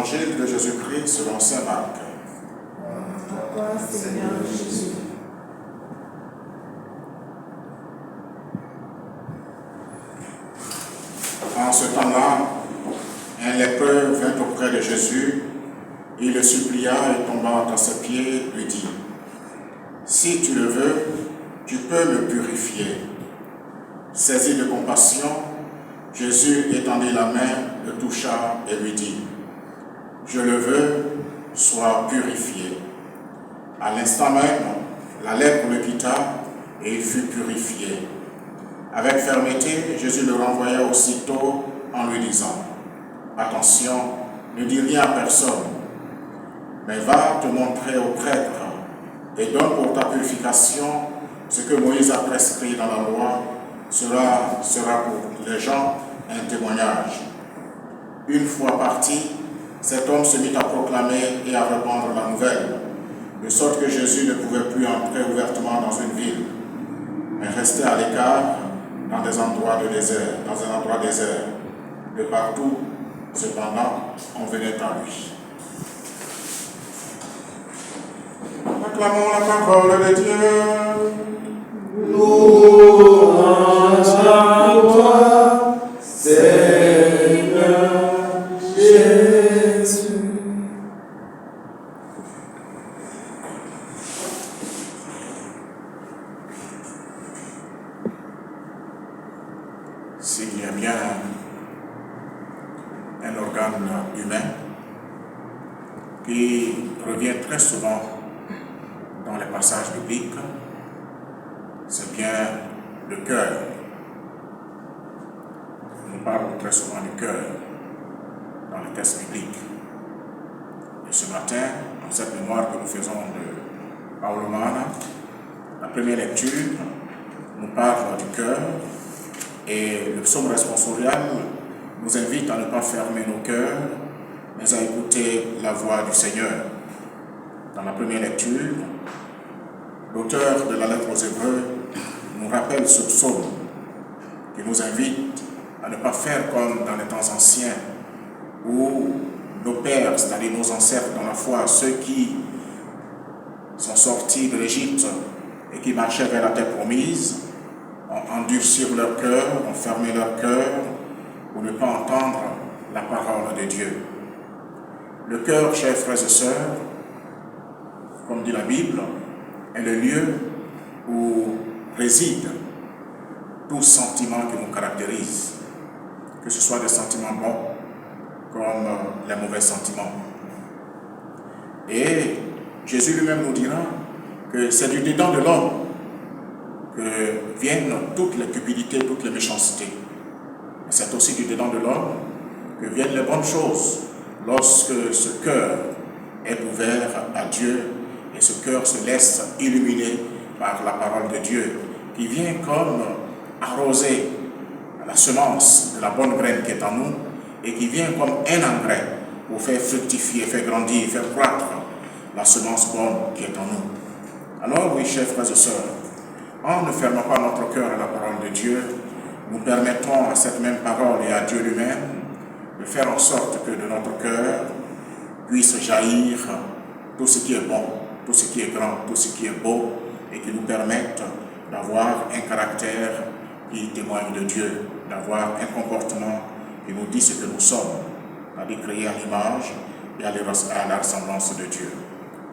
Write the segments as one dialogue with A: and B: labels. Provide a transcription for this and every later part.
A: Évangile de Jésus-Christ selon saint Marc.
B: À toi, Seigneur Jésus.
A: En ce temps-là, un lépreux vint auprès de Jésus, il le supplia et tombant à ses pieds, lui dit : « Si tu le veux, tu peux me purifier. » Saisi de compassion, Jésus étendit la main, le toucha et lui dit : « Je le veux, sois purifié. » À l'instant même, la lèpre le quitta et il fut purifié. Avec fermeté, Jésus le renvoya aussitôt en lui disant : « Attention, ne dis rien à personne, mais va te montrer au prêtre et donne pour ta purification ce que Moïse a prescrit dans la loi. Cela sera pour les gens un témoignage. » Une fois parti, cet homme se mit à proclamer et à répandre la nouvelle, de sorte que Jésus ne pouvait plus entrer ouvertement dans une ville, mais restait à l'écart dans un endroit désert. De partout, cependant, on venait à lui. Acclamons la parole de Dieu.
C: Louange à toi, Seigneur Jésus.
A: S'il y a bien un organe humain qui revient très souvent dans les passages bibliques, c'est bien le cœur. On parle très souvent du cœur dans les textes bibliques. Et ce matin, dans cette mémoire que nous faisons de Paolo Mana, la première lecture nous parle du cœur et le psaume responsorial nous invite à ne pas fermer nos cœurs, mais à écouter la voix du Seigneur. Dans la première lecture, l'auteur de la lettre aux Hébreux nous rappelle ce psaume qui nous invite à ne pas faire comme dans les temps anciens où nos pères, c'est-à-dire nos ancêtres dans la foi, ceux qui sont sortis de l'Égypte et qui marchaient vers la terre promise, ont endurci leur cœur, ont fermé leur cœur pour ne pas entendre la parole de Dieu. Le cœur, chers frères et sœurs, comme dit la Bible, est le lieu où réside tout sentiment qui nous caractérise, que ce soit des sentiments bons comme les mauvais sentiments. Et Jésus lui-même nous dira que c'est du dedans de l'homme que viennent toutes les cupidités, toutes les méchancetés. C'est aussi du dedans de l'homme que viennent les bonnes choses lorsque ce cœur est ouvert à Dieu et ce cœur se laisse illuminer par la parole de Dieu qui vient comme arroser la semence de la bonne graine qui est en nous et qui vient comme un engrais pour faire fructifier, faire grandir, faire croître la semence bonne qui est en nous. Alors oui, chers frères et sœurs, en ne fermant pas notre cœur à la parole de Dieu, nous permettons à cette même parole et à Dieu lui-même de faire en sorte que de notre cœur puisse jaillir tout ce qui est bon, tout ce qui est grand, tout ce qui est beau et qui nous permette d'avoir un caractère qui témoigne de Dieu, d'avoir un comportement qui nous dit ce que nous sommes, c'est-à-dire créé à l'image et à la ressemblance de Dieu.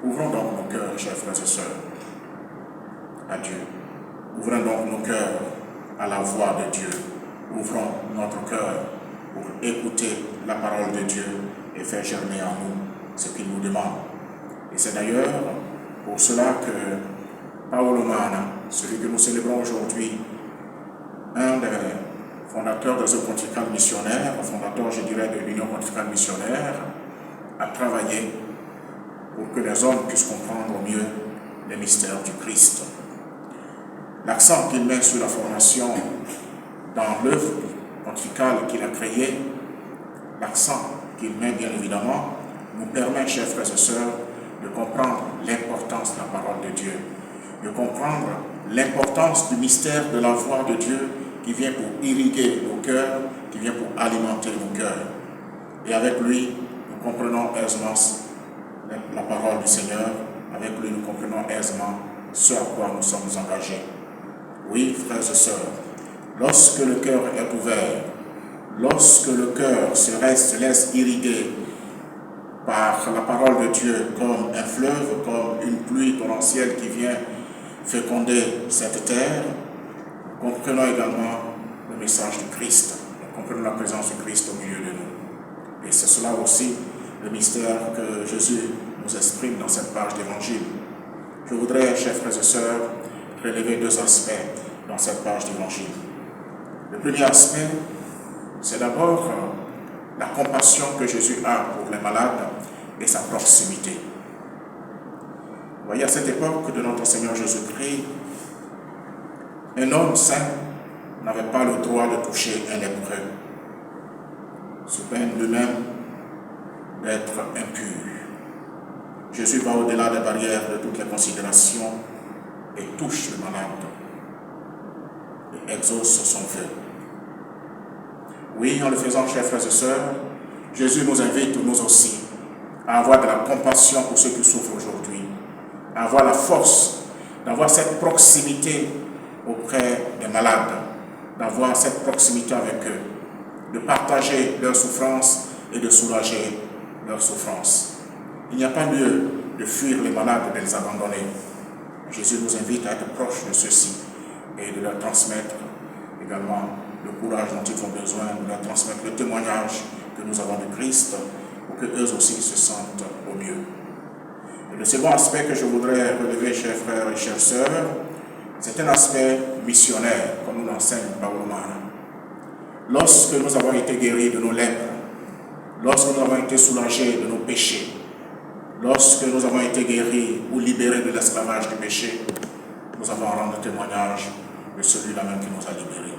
A: Ouvrons donc nos cœurs, chers frères et sœurs, à Dieu. Ouvrons donc nos cœurs à la voix de Dieu. Ouvrons notre cœur pour écouter la parole de Dieu et faire germer en nous ce qu'il nous demande. Et c'est d'ailleurs pour cela que Paolo Mana, celui que nous célébrons aujourd'hui, un des fondateurs des œuvres pontificales missionnaires, fondateur, je dirais, de l'Union pontificale missionnaire, a travaillé pour que les hommes puissent comprendre au mieux les mystères du Christ. L'accent qu'il met sur la formation dans l'œuvre pontificale qu'il a créée, l'accent qu'il met bien évidemment, nous permet, chers frères et sœurs, de comprendre l'importance de la parole de Dieu, de comprendre l'importance du mystère de la voix de Dieu qui vient pour irriguer nos cœurs, qui vient pour alimenter nos cœurs. Et avec lui, nous nous comprenons aisément la parole du Seigneur. Avec lui, nous comprenons aisément ce à quoi nous sommes engagés. Oui, frères et sœurs, lorsque le cœur est ouvert, lorsque le cœur se laisse irriguer par la parole de Dieu comme un fleuve, comme une pluie torrentielle qui vient féconder cette terre, nous comprenons également le message du Christ. Nous comprenons la présence du Christ au milieu de nous. Et c'est cela aussi le mystère que Jésus nous exprime dans cette page d'évangile. Je voudrais, chers frères et sœurs, relever deux aspects dans cette page d'évangile. Le premier aspect, c'est d'abord la compassion que Jésus a pour les malades et sa proximité. Vous voyez, à cette époque de notre Seigneur Jésus-Christ, un homme saint n'avait pas le droit de toucher un lépreux, sous peine lui-même d'être impur. Jésus va au-delà des barrières de toutes les considérations et touche le malade et exauce son vœu. Oui, en le faisant, chers frères et sœurs, Jésus nous invite, nous aussi, à avoir de la compassion pour ceux qui souffrent aujourd'hui, à avoir la force d'avoir cette proximité auprès des malades, d'avoir cette proximité avec eux, de partager leurs souffrances et de soulager leurs souffrances. Il n'y a pas lieu de fuir les malades et de les abandonner. Jésus nous invite à être proches de ceux-ci et de leur transmettre également le courage dont ils ont besoin, de leur transmettre le témoignage que nous avons de Christ pour qu'eux aussi se sentent au mieux. Et le second aspect que je voudrais relever, chers frères et chères sœurs, c'est un aspect missionnaire, comme nous l'enseigne Paolo Mara. Lorsque nous avons été guéris de nos lèpres, lorsque nous avons été soulagés de nos péchés, lorsque nous avons été guéris ou libérés de l'esclavage du péché, nous avons rendu témoignage de celui-là même qui nous a libérés.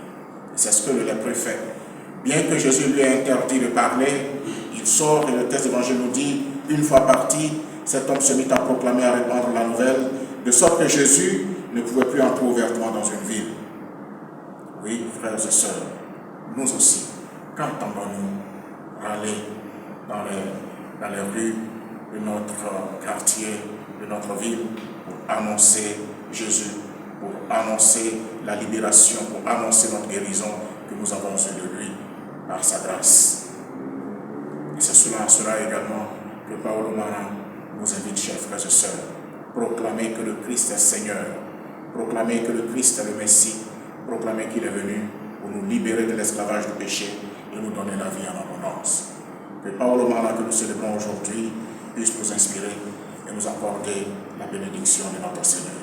A: Et c'est ce que le lépreux fait. Bien que Jésus lui ait interdit de parler, il sort et le texte d'évangile nous dit, une fois parti, cet homme se mit à proclamer, à répandre la nouvelle, de sorte que Jésus ne pouvait plus entrer ouvertement dans une ville. Oui, frères et sœurs, nous aussi, quand entendons-nous râler dans les rues de notre quartier, de notre ville, pour annoncer Jésus, pour annoncer la libération, pour annoncer notre guérison que nous avons eue de lui par sa grâce. Et c'est cela également que Paolo Mara nous invite, chers frères et sœurs, proclamer que le Christ est Seigneur, proclamer que le Christ est le Messie, proclamer qu'il est venu pour nous libérer de l'esclavage du péché et nous donner la vie en abondance. Que Paolo Mara que nous célébrons aujourd'hui puisse nous inspirer et nous accorder la bénédiction de notre Seigneur.